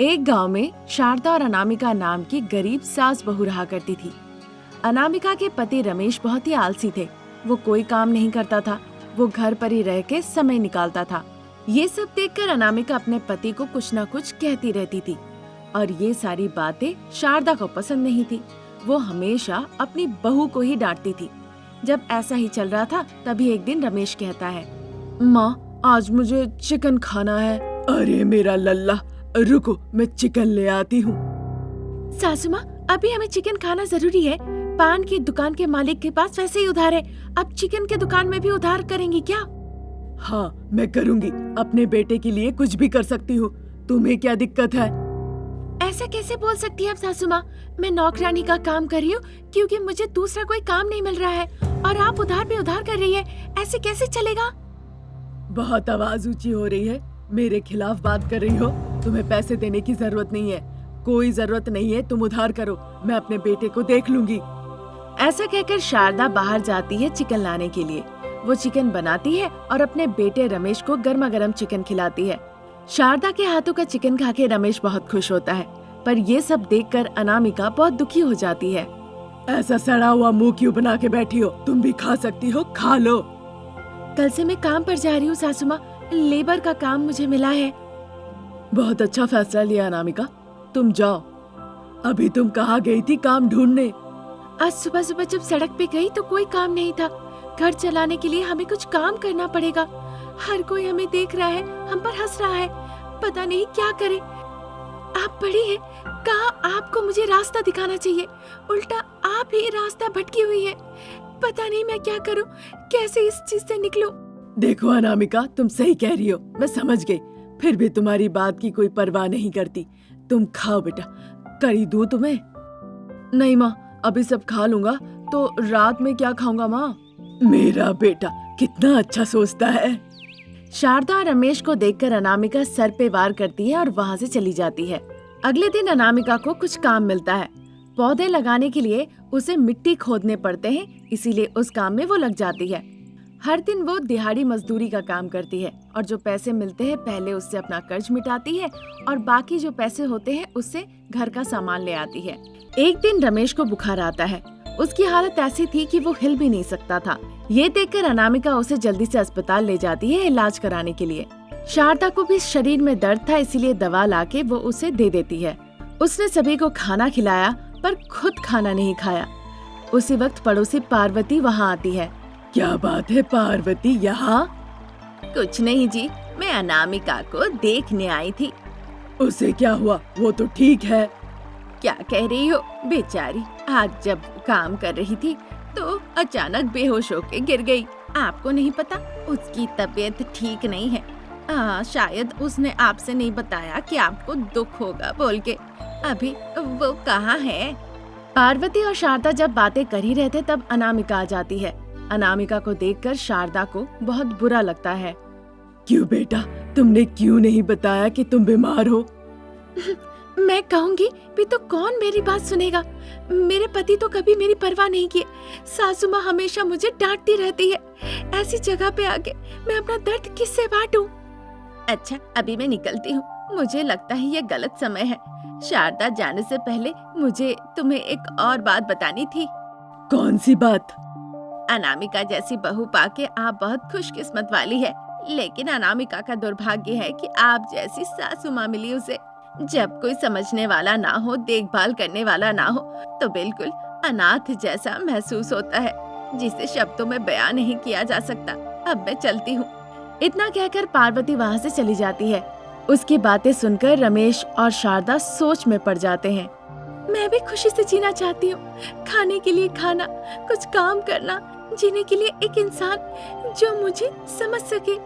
एक गांव में शारदा और अनामिका नाम की गरीब सास बहू रहा करती थी। अनामिका के पति रमेश बहुत ही आलसी थे। वो कोई काम नहीं करता था। वो घर पर ही रह के समय निकालता था। ये सब देखकर अनामिका अपने पति को कुछ न कुछ कहती रहती थी और ये सारी बातें शारदा को पसंद नहीं थी। वो हमेशा अपनी बहू को ही डांटती थी। जब ऐसा ही चल रहा था तभी एक दिन रमेश कहता है, माँ आज मुझे चिकन खाना है। अरे मेरा लल्ला, रुको मैं चिकन ले आती हूँ। सासू माँ अभी हमें चिकन खाना जरूरी है। पान की दुकान के मालिक के पास वैसे ही उधार है, अब चिकन के दुकान में भी उधार करेंगी क्या? हाँ मैं करूँगी, अपने बेटे के लिए कुछ भी कर सकती हूँ। तुम्हें क्या दिक्कत है? ऐसा कैसे बोल सकती है अब सासू माँ? मैं नौकरानी का काम कर रही हूँ क्योंकि मुझे दूसरा कोई काम नहीं मिल रहा है और आप उधार पे उधार कर रही है, ऐसे कैसे चलेगा? बहुत आवाज ऊंची हो रही है, मेरे खिलाफ बात कर रही हो। तुम्हें पैसे देने की जरूरत नहीं है, कोई जरूरत नहीं है, तुम उधार करो, मैं अपने बेटे को देख लूंगी। ऐसा कहकर शारदा बाहर जाती है चिकन लाने के लिए। वो चिकन बनाती है और अपने बेटे रमेश को गर्मा गर्म चिकन खिलाती है। शारदा के हाथों का चिकन खा के रमेश बहुत खुश होता है, पर ये सब देखकर अनामिका बहुत दुखी हो जाती है। ऐसा सड़ा हुआ मुंह क्यों बना के बैठी हो? तुम भी खा सकती हो, खा लो। कल से मैं काम पर जा रही हूँ सासू माँ, लेबर का काम मुझे मिला है। बहुत अच्छा फैसला लिया अनामिका, तुम जाओ। अभी तुम कहाँ गई थी काम ढूंढने? आज सुबह सुबह जब सड़क पे गई तो कोई काम नहीं था। घर चलाने के लिए हमें कुछ काम करना पड़ेगा। हर कोई हमें देख रहा है, हम पर हंस रहा है, पता नहीं क्या करे। आप बड़ी है, कहा आपको मुझे रास्ता दिखाना चाहिए, उल्टा आप ही रास्ता भटकी हुई है। पता नहीं मैं क्या करूं, कैसे इस चीज से निकलूं। देखो अनामिका, तुम सही कह रही हो, मैं समझ गई, फिर भी तुम्हारी बात की कोई परवाह नहीं करती। तुम खाओ बेटा, करी दूं तुम्हें? नहीं माँ, अभी सब खा लूंगा, तो रात में क्या खाऊंगा माँ? मेरा बेटा कितना अच्छा सोचता है। शारदा और रमेश को देखकर अनामिका सर पे वार करती है और वहाँ से चली जाती है। अगले दिन अनामिका को कुछ काम मिलता है। पौधे लगाने के लिए उसे मिट्टी खोदने पड़ते हैं, इसीलिए उस काम में वो लग जाती है। हर दिन वो दिहाड़ी मजदूरी का काम करती है और जो पैसे मिलते हैं पहले उससे अपना कर्ज मिटाती है और बाकी जो पैसे होते हैं उससे घर का सामान ले आती है। एक दिन रमेश को बुखार आता है। उसकी हालत ऐसी थी कि वो हिल भी नहीं सकता था। ये देखकर अनामिका उसे जल्दी से अस्पताल ले जाती है इलाज कराने के लिए। शारदा को भी शरीर में दर्द था, इसीलिए दवा लाके वो उसे दे देती है। उसने सभी को खाना खिलाया पर खुद खाना नहीं खाया। उसी वक्त पड़ोसी पार्वती वहाँ आती है। क्या बात है पार्वती, यहाँ? कुछ नहीं जी, मैं अनामिका को देखने आई थी। उसे क्या हुआ? वो तो ठीक है। क्या कह रही हो? बेचारी आज जब काम कर रही थी तो अचानक बेहोश होके गिर गई। आपको नहीं पता उसकी तबीयत ठीक नहीं है। शायद उसने आपसे नहीं बताया कि आपको दुख होगा बोल के। अभी वो कहाँ है? पार्वती और शारदा जब बातें कर ही रहे थे तब अनामिका आ जाती है। अनामिका को देखकर शारदा को बहुत बुरा लगता है। क्यों बेटा, तुमने क्यों नहीं बताया कि तुम बीमार हो? मैं कहूँगी भी तो कौन मेरी बात सुनेगा? मेरे पति तो कभी मेरी परवाह नहीं किए। सासू माँ हमेशा मुझे डांटती रहती है। ऐसी जगह पे आके मैं अपना दर्द किससे बांटूं? अच्छा अभी मैं निकलती हूँ, मुझे लगता है ये गलत समय है। शारदा जाने से पहले मुझे तुम्हें एक और बात बतानी थी। कौन सी बात? अनामिका जैसी बहू पाके आप बहुत खुशकिस्मत वाली है, लेकिन अनामिका का दुर्भाग्य है कि आप जैसी सासू माँ मिली उसे। जब कोई समझने वाला ना हो, देखभाल करने वाला ना हो, तो बिल्कुल अनाथ जैसा महसूस होता है, जिसे शब्दों में बयान नहीं किया जा सकता। अब मैं चलती हूँ। इतना कहकर पार्वती वहाँ से चली जाती है। उसकी बातें सुनकर रमेश और शारदा सोच में पड़ जाते हैं। मैं भी खुशी से जीना चाहती हूँ, खाने के लिए खाना, कुछ काम करना, जीने के लिए एक इंसान जो मुझे समझ सके,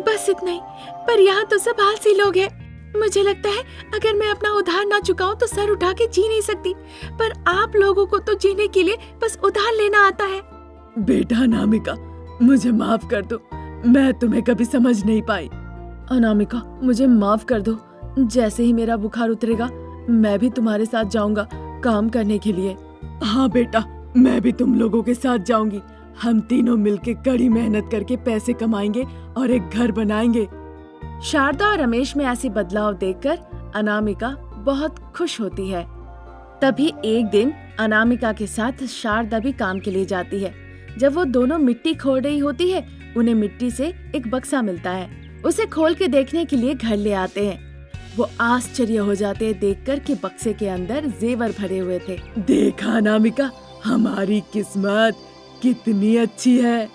बस इतना ही। पर यहाँ तो सब आलसी लोग हैं। मुझे लगता है अगर मैं अपना उधार ना चुकाऊं तो सर उठा के जी नहीं सकती, पर आप लोगों को तो जीने के लिए बस उधार लेना आता है। बेटा अनामिका, मुझे माफ कर दो, मैं तुम्हें कभी समझ नहीं पाई। अनामिका मुझे माफ कर दो, जैसे ही मेरा बुखार उतरेगा मैं भी तुम्हारे साथ जाऊंगा काम करने के लिए। हाँ बेटा, मैं भी तुम लोगों के साथ जाऊंगी। हम तीनों मिलके कड़ी मेहनत करके पैसे कमाएंगे और एक घर बनाएंगे। शारदा और रमेश में ऐसी बदलाव देखकर अनामिका बहुत खुश होती है। तभी एक दिन अनामिका के साथ शारदा भी काम के लिए जाती है। जब वो दोनों मिट्टी खोद रही होती है, उन्हें मिट्टी से एक बक्सा मिलता है। उसे खोल के देखने के लिए घर ले आते हैं। वो आश्चर्य हो जाते हैं देखकर कि बक्से के अंदर जेवर भरे हुए थे। देखा अनामिका, हमारी किस्मत कितनी अच्छी है।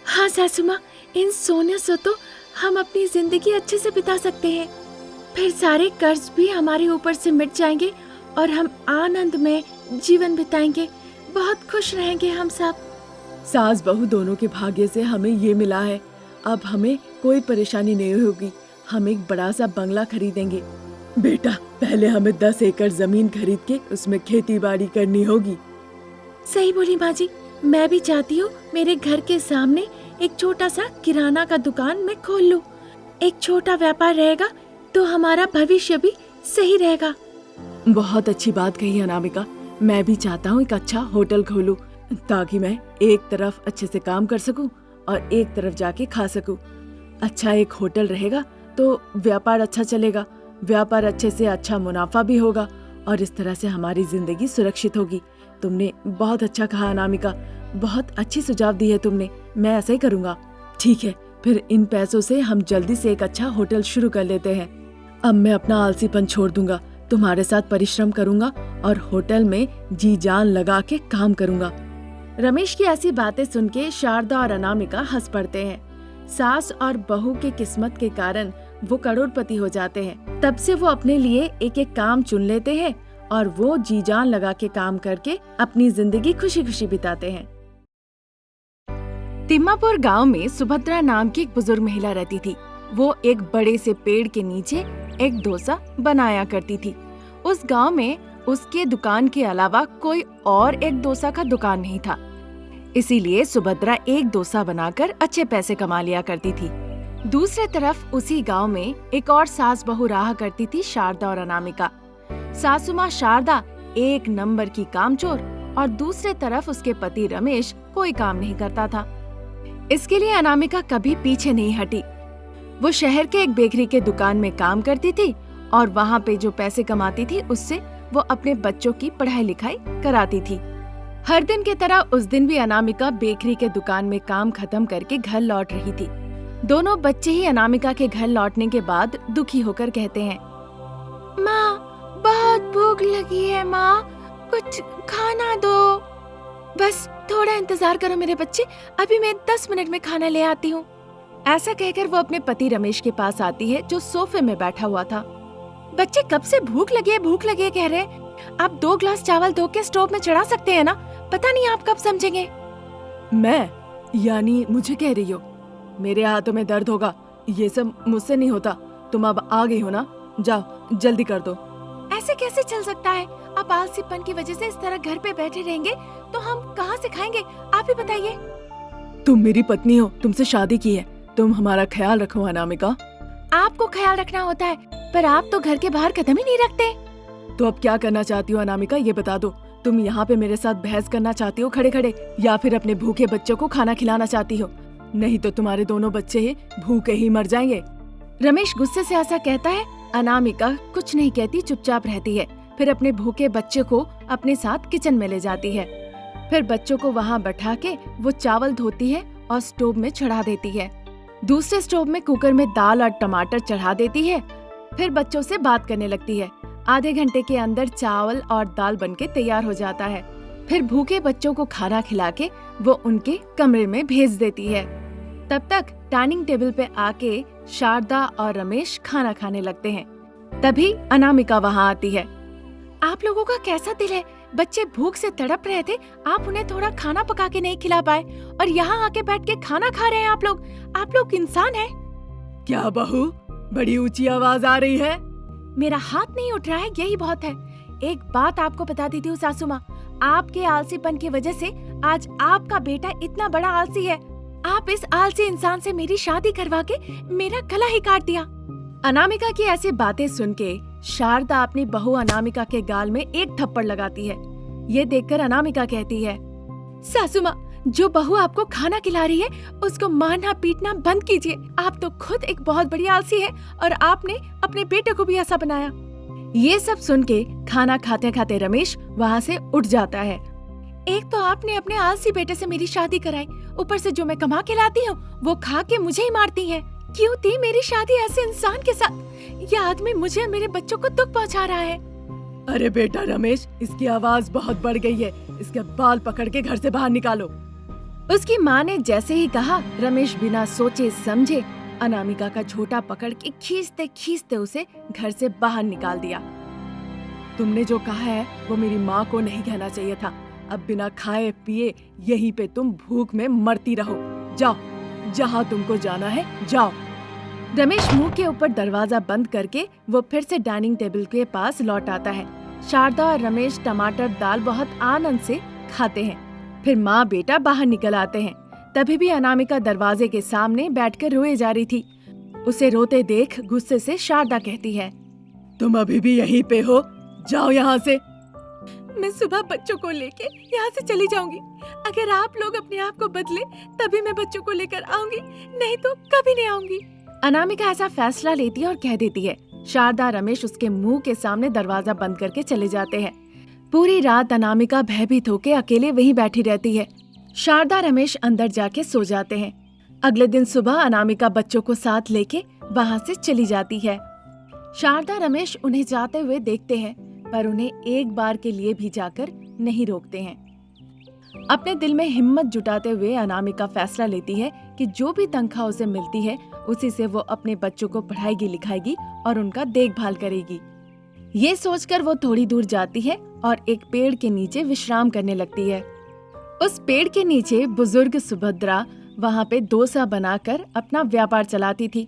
हाँ सासू माँ, इन सोने से तो हम अपनी जिंदगी अच्छे से बिता सकते हैं। फिर सारे कर्ज भी हमारे ऊपर से मिट जाएंगे और हम आनंद में जीवन बिताएंगे। बहुत खुश रहेंगे हम सब। सास बहू दोनों के भाग्य से हमें ये मिला है। अब हमें कोई परेशानी नहीं होगी। हम एक बड़ा सा बंगला खरीदेंगे। बेटा, पहले हमें 10 एकड़ जमीन खरीद के उसमें खेती बाड़ी करनी होगी। सही बोली माँ जी, मैं भी चाहती हूँ मेरे घर के सामने एक छोटा सा किराना का दुकान मैं खोल लूँ। एक छोटा व्यापार रहेगा तो हमारा भविष्य भी सही रहेगा। बहुत अच्छी बात कही अनामिका। मैं भी चाहता हूँ एक अच्छा होटल खोलूं, ताकि मैं एक तरफ अच्छे से काम कर सकूं और एक तरफ जाके खा सकूं। अच्छा एक होटल रहेगा तो व्यापार अच्छा चलेगा, व्यापार अच्छे से अच्छा मुनाफा भी होगा और इस तरह से हमारी जिंदगी सुरक्षित होगी। तुमने बहुत अच्छा कहा अनामिका, बहुत अच्छी सुझाव दी है तुमने। मैं ऐसा ही करूँगा। ठीक है, फिर इन पैसों से हम जल्दी से एक अच्छा होटल शुरू कर लेते हैं। अब मैं अपना आलसीपन छोड़ दूंगा, तुम्हारे साथ परिश्रम करूंगा और होटल में जी जान लगा के काम करूंगा। रमेश की ऐसी बातें सुन के शारदा और अनामिका हंस पड़ते हैं। सास और बहू के किस्मत के कारण वो करोड़पति हो जाते हैं। तब से वो अपने लिए एक एक काम चुन लेते हैं और वो जी जान लगा के काम करके अपनी जिंदगी खुशी खुशी बिताते हैं। तिम्मापुर गांव में सुभद्रा नाम की एक बुजुर्ग महिला रहती थी। वो एक बड़े से पेड़ के नीचे एक डोसा बनाया करती थी। उस गांव में उसके दुकान के अलावा कोई और एक डोसा का दुकान नहीं था। इसीलिए सुभद्रा एक डोसा बनाकर अच्छे पैसे कमा लिया करती थी। दूसरे तरफ उसी गांव में एक और सास बहू रहा करती थी, शारदा और अनामिका। सासू माँ शारदा एक नंबर की कामचोर और दूसरे तरफ उसके पति रमेश कोई काम नहीं करता था। इसके लिए अनामिका कभी पीछे नहीं हटी। वो शहर के एक बेकरी के दुकान में काम करती थी और वहाँ पे जो पैसे कमाती थी उससे वो अपने बच्चों की पढ़ाई लिखाई कराती थी। हर दिन की तरह उस दिन भी अनामिका बेकरी के दुकान में काम खत्म करके घर लौट रही थी। दोनों बच्चे ही अनामिका के घर लौटने के बाद दुखी होकर कहते हैं, माँ बहुत भूख लगी है माँ, कुछ खाना दो। बस थोड़ा इंतजार करो मेरे बच्चे, अभी मैं 10 मिनट में खाना ले आती हूँ। ऐसा कहकर वो अपने पति रमेश के पास आती है जो सोफे में बैठा हुआ था। बच्चे कब से भूख लगी है कह रहे हैं। आप 2 ग्लास चावल धो के स्टोव में चढ़ा सकते हैं ना, पता नहीं आप कब समझेंगे। मैं यानी मुझे कह रही हो? मेरे हाथों में दर्द होगा, ये सब मुझसे नहीं होता। तुम अब आ गई हो ना, जाओ जल्दी कर दो। ऐसे कैसे चल सकता है? आप आलसीपन की वजह से इस तरह घर पे बैठे रहेंगे तो हम कहाँ से खाएंगे, आप ही बताइए। तुम मेरी पत्नी हो, तुमसे शादी की है, तुम हमारा ख्याल रखो अनामिका। आपको ख्याल रखना होता है पर आप तो घर के बाहर कदम ही नहीं रखते। तो अब क्या करना चाहती हो अनामिका, ये बता दो। तुम यहाँ पे मेरे साथ बहस करना चाहती हो खड़े खड़े, या फिर अपने भूखे बच्चों को खाना खिलाना चाहती हो? नहीं तो तुम्हारे दोनों बच्चे ही भूखे ही मर जाएंगे। रमेश गुस्से से ऐसा कहता है। अनामिका कुछ नहीं कहती, चुपचाप रहती है। फिर अपने भूखे बच्चे को अपने साथ किचन में ले जाती है। फिर बच्चों को वहाँ बैठा के वो चावल धोती है और स्टोव में चढ़ा देती है। दूसरे स्टोव में कुकर में दाल और टमाटर चढ़ा देती है। फिर बच्चों से बात करने लगती है। आधे घंटे के अंदर चावल और दाल बनके तैयार हो जाता है। फिर भूखे बच्चों को खाना खिला के वो उनके कमरे में भेज देती है। तब तक डाइनिंग टेबल पे आके शारदा और रमेश खाना खाने लगते हैं। तभी अनामिका वहाँ आती है। आप लोगों का कैसा दिल है, बच्चे भूख से तड़प रहे थे, आप उन्हें थोड़ा खाना पका के नहीं खिला पाए और यहाँ आके बैठ के खाना खा रहे हैं आप लोग इंसान हैं? क्या बहू, बड़ी ऊंची आवाज आ रही है? मेरा हाथ नहीं उठ रहा है, यही बहुत है। एक बात आपको बता देती हूँ सासू माँ, आपके आलसीपन की वजह से आज आपका बेटा इतना बड़ा आलसी है। आप इस आलसी इंसान से मेरी शादी करवा के मेरा गला ही काट दिया। अनामिका की ऐसी बातें सुन के शारदा अपनी बहू अनामिका के गाल में एक थप्पड़ लगाती है। ये देखकर अनामिका कहती है, सासू माँ, जो बहू आपको खाना खिला रही है उसको मारना पीटना बंद कीजिए। आप तो खुद एक बहुत बड़ी आलसी है और आपने अपने बेटे को भी ऐसा बनाया। ये सब सुन के खाना खाते खाते रमेश वहाँ से उठ जाता है। एक तो आपने अपने आलसी बेटे से मेरी शादी कराई, ऊपर से जो मैं कमा के लाती हूँ वो खा के मुझे ही मारती है। क्यों थी मेरी शादी ऐसे इंसान के साथ? ये आदमी मुझे और मेरे बच्चों को दुख पहुँचा रहा है। अरे बेटा रमेश, इसकी आवाज बहुत बढ़ गई है, इसके बाल पकड़ के घर से बाहर निकालो। उसकी माँ ने जैसे ही कहा, रमेश बिना सोचे समझे अनामिका का झोटा पकड़ के खींचते खींचते उसे घर से बाहर निकाल दिया। तुमने जो कहा है वो मेरी माँ को नहीं कहना चाहिए था। अब बिना खाए पिए यहीं पे तुम भूख में मरती रहो। जाओ, जहाँ तुमको जाना है जाओ। रमेश मुंह के ऊपर दरवाजा बंद करके वो फिर से डाइनिंग टेबल के पास लौट आता है। शारदा और रमेश टमाटर दाल बहुत आनंद से खाते हैं। फिर माँ बेटा बाहर निकल आते हैं। तभी भी अनामिका दरवाजे के सामने बैठकर रोए जा रही थी। उसे रोते देख गुस्से से शारदा कहती है, तुम अभी भी यहीं पे हो? जाओ यहाँ से। मैं सुबह बच्चों को लेके यहाँ से चली जाऊंगी। अगर आप लोग अपने आप को बदले तभी मैं बच्चों को लेकर आऊंगी, नहीं तो कभी नहीं आऊंगी। अनामिका ऐसा फैसला लेती है और कह देती है। शारदा रमेश उसके मुंह के सामने दरवाजा बंद करके चले जाते हैं। पूरी रात अनामिका भयभीत होके अकेले वहीं बैठी रहती है। शारदा रमेश अंदर जाके सो जाते हैं। अगले दिन सुबह अनामिका बच्चों को साथ लेके वहाँ से चली जाती है। शारदा रमेश उन्हें जाते हुए देखते हैं, पर उन्हें एक बार के लिए भी जाकर नहीं रोकते हैं। अपने दिल में हिम्मत जुटाते हुए अनामिका फैसला लेती है कि जो भी तनख्वाह उसे मिलती है उसी से वो अपने बच्चों को पढ़ाएगी लिखाएगी और उनका देखभाल करेगी। ये सोचकर वो थोड़ी दूर जाती है और एक पेड़ के नीचे विश्राम करने लगती है। उस पेड़ के नीचे बुजुर्ग सुभद्रा वहाँ पे डोसा बनाकर अपना व्यापार चलाती थी।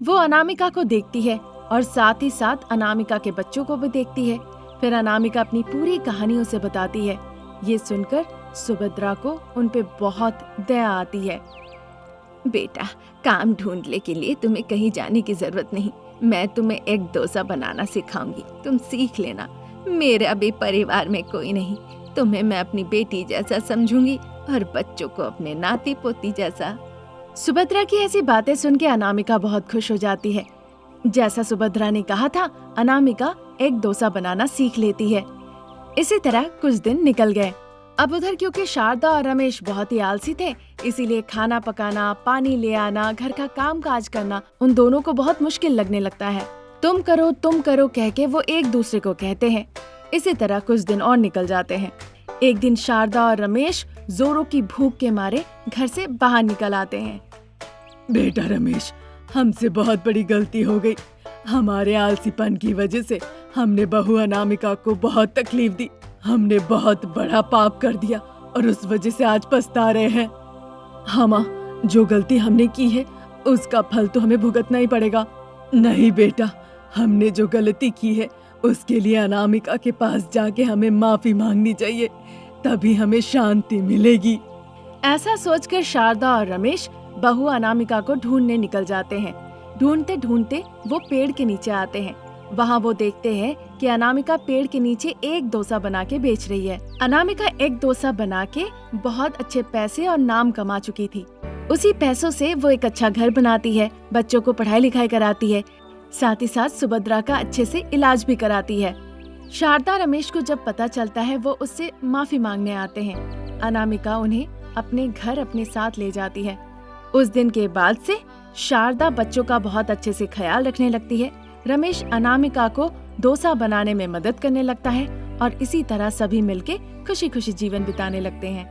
वो अनामिका को देखती है और साथ ही साथ अनामिका के बच्चों को भी देखती है। फिर अनामिका अपनी पूरी कहानी उसे बताती है। ये सुनकर सुभद्रा को उन पे बहुत दया आती है। बेटा, काम ढूंढने के लिए तुम्हें कहीं जाने की जरूरत नहीं। मैं तुम्हें एक डोसा बनाना सिखाऊंगी, तुम सीख लेना। मेरे अभी परिवार में कोई नहीं, तुम्हें मैं अपनी बेटी जैसा समझूंगी और बच्चों को अपने नाती पोती जैसा। सुभद्रा की ऐसी बातें सुन के अनामिका बहुत खुश हो जाती है। जैसा सुभद्रा ने कहा था, अनामिका एक डोसा बनाना सीख लेती है। इसी तरह कुछ दिन निकल गए। अब उधर क्योंकि शारदा और रमेश बहुत ही आलसी थे, इसीलिए खाना पकाना, पानी ले आना, घर का काम काज करना उन दोनों को बहुत मुश्किल लगने लगता है। तुम करो कह के वो एक दूसरे को कहते हैं। इसी तरह कुछ दिन और निकल जाते हैं। एक दिन शारदा और रमेश जोरों की भूख के मारे घर से बाहर निकल आते हैं। बेटा रमेश, हमसे बहुत बड़ी गलती हो गई। हमारे आलसीपन की वजह से हमने बहू अनामिका को बहुत तकलीफ दी। हमने बहुत बड़ा पाप कर दिया और उस वजह से आज पछता रहे हैं। हाँ माँ, जो गलती हमने की है उसका फल तो हमें भुगतना ही पड़ेगा। नहीं बेटा, हमने जो गलती की है उसके लिए अनामिका के पास जाके हमें माफी मांगनी चाहिए, तभी हमें शांति मिलेगी। ऐसा सोचकर शारदा और रमेश बहू अनामिका को ढूंढने निकल जाते हैं। ढूंढते ढूंढते वो पेड़ के नीचे आते हैं। वहाँ वो देखते हैं कि अनामिका पेड़ के नीचे एक डोसा बना के बेच रही है। अनामिका एक डोसा बना के बहुत अच्छे पैसे और नाम कमा चुकी थी। उसी पैसों से वो एक अच्छा घर बनाती है, बच्चों को पढ़ाई लिखाई कराती है, साथ ही साथ सुभद्रा का अच्छे से इलाज भी कराती है। शारदा रमेश को जब पता चलता है वो उससे माफी मांगने आते हैं। अनामिका उन्हें अपने घर अपने साथ ले जाती है। उस दिन के बाद से शारदा बच्चों का बहुत अच्छे से ख्याल रखने लगती है। रमेश अनामिका को डोसा बनाने में मदद करने लगता है और इसी तरह सभी मिलके खुशी खुशी जीवन बिताने लगते हैं।